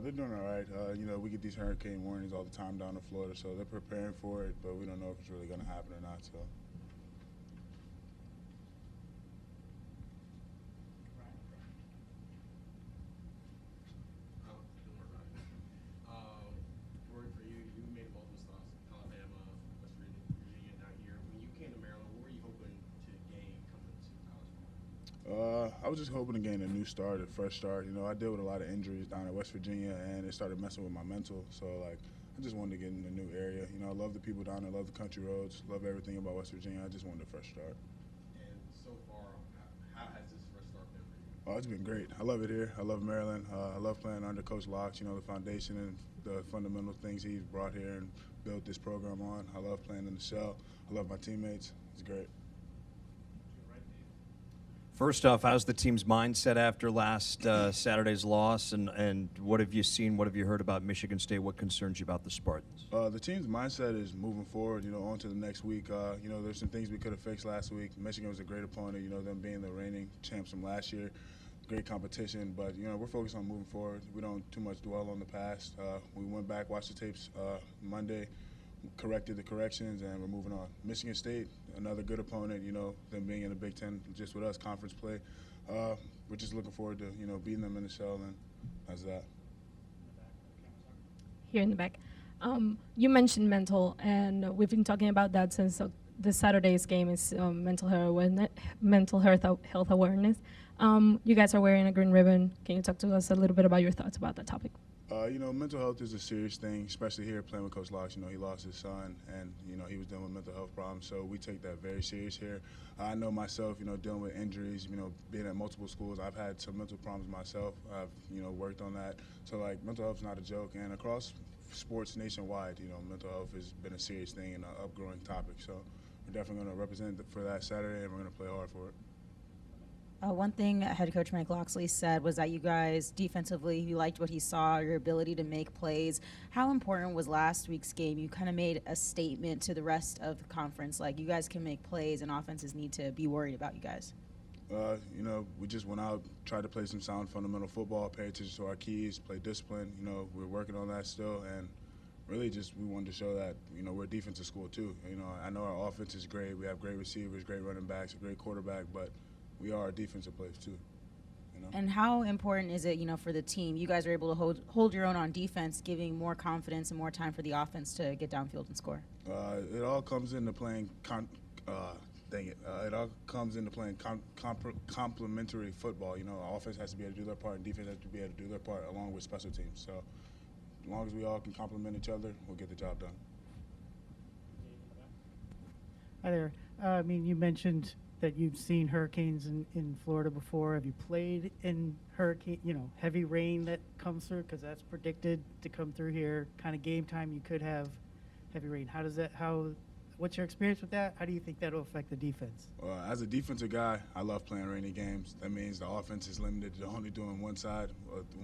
They're doing all right. We get these hurricane warnings all the time down in Florida, so they're preparing for it, but we don't know if it's really going to happen or not. So. For you, you made multiple stops: Alabama, West Virginia, now here. When you came to Maryland, what were you hoping to gain coming to college ball? I was just hoping to gain a new start, a fresh start. I dealt with a lot of injuries down at West Virginia, and it started messing with my mental. So, I just wanted to get in a new area. I love the people down there, love the country roads, love everything about West Virginia. I just wanted a fresh start. And so far, how has this fresh start been for you? Oh, it's been great. I love it here. I love Maryland. I love playing under Coach Locke. The foundation and the fundamental things he's brought here and built this program on. I love playing in the shell. I love my teammates. It's great. First off, how's the team's mindset after last Saturday's loss, and what have you seen, what have you heard about Michigan State? What concerns you about the Spartans? The team's mindset is moving forward, on to the next week. There's some things we could have fixed last week. Michigan was a great opponent, them being the reigning champs from last year. Great competition, but, we're focused on moving forward. We don't too much dwell on the past. We went back, watched the tapes Monday, corrected the corrections, and we're moving on. Michigan State, another good opponent, them being in the Big Ten just with us, conference play. We're just looking forward to, beating them in the shell, and that's that. Here in the back. You mentioned mental, and we've been talking about that since the Saturday's game is mental health awareness. You guys are wearing a green ribbon. Can you talk to us a little bit about your thoughts about that topic? Mental health is a serious thing, especially here playing with Coach Locke. He lost his son, and, he was dealing with mental health problems, so we take that very serious here. I know myself, dealing with injuries, being at multiple schools, I've had some mental problems myself. I've, worked on that. So, mental health is not a joke, and across sports nationwide, mental health has been a serious thing and an upgrowing topic. So we're definitely going to represent for that Saturday, and we're going to play hard for it. One thing head coach Mike Loxley said was that you guys defensively, he liked what he saw, your ability to make plays. How important was last week's game? You kind of made a statement to the rest of the conference, like you guys can make plays and offenses need to be worried about you guys. We just went out, tried to play some sound fundamental football, pay attention to our keys, play discipline. We're working on that still, and really just we wanted to show that, we're a defensive school too. I know our offense is great. We have great receivers, great running backs, a great quarterback, but we are a defensive players too. And how important is it, for the team? You guys are able to hold your own on defense, giving more confidence and more time for the offense to get downfield and score. It all comes into playing. It all comes into playing complementary football. Offense has to be able to do their part, and defense has to be able to do their part along with special teams. So, as long as we all can complement each other, we'll get the job done. Hi there. You mentioned that you've seen hurricanes in Florida before. Have you played in heavy rain that comes through? Because that's predicted to come through here. Kind of game time, you could have heavy rain. What's your experience with that? How do you think that'll affect the defense? As a defensive guy, I love playing rainy games. That means the offense is limited to only doing one side,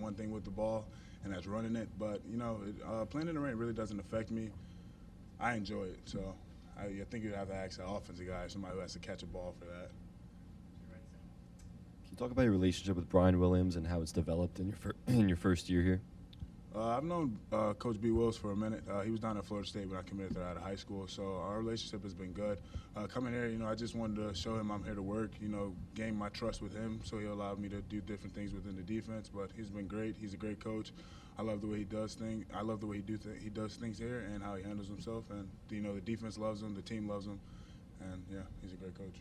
one thing with the ball, and that's running it. But, playing in the rain really doesn't affect me. I enjoy it, so I think you'd have to ask an offensive guy, somebody who has to catch a ball for that. Can you talk about your relationship with Brian Williams and how it's developed in your first year here? I've known Coach B. Wills for a minute. He was down at Florida State when I committed there out of high school, so our relationship has been good. Coming here, I just wanted to show him I'm here to work, gain my trust with him, so he allowed me to do different things within the defense. But he's been great. He's a great coach. I love the way he does things. I love the way he does things here and how he handles himself. And the defense loves him, the team loves him, and yeah, he's a great coach.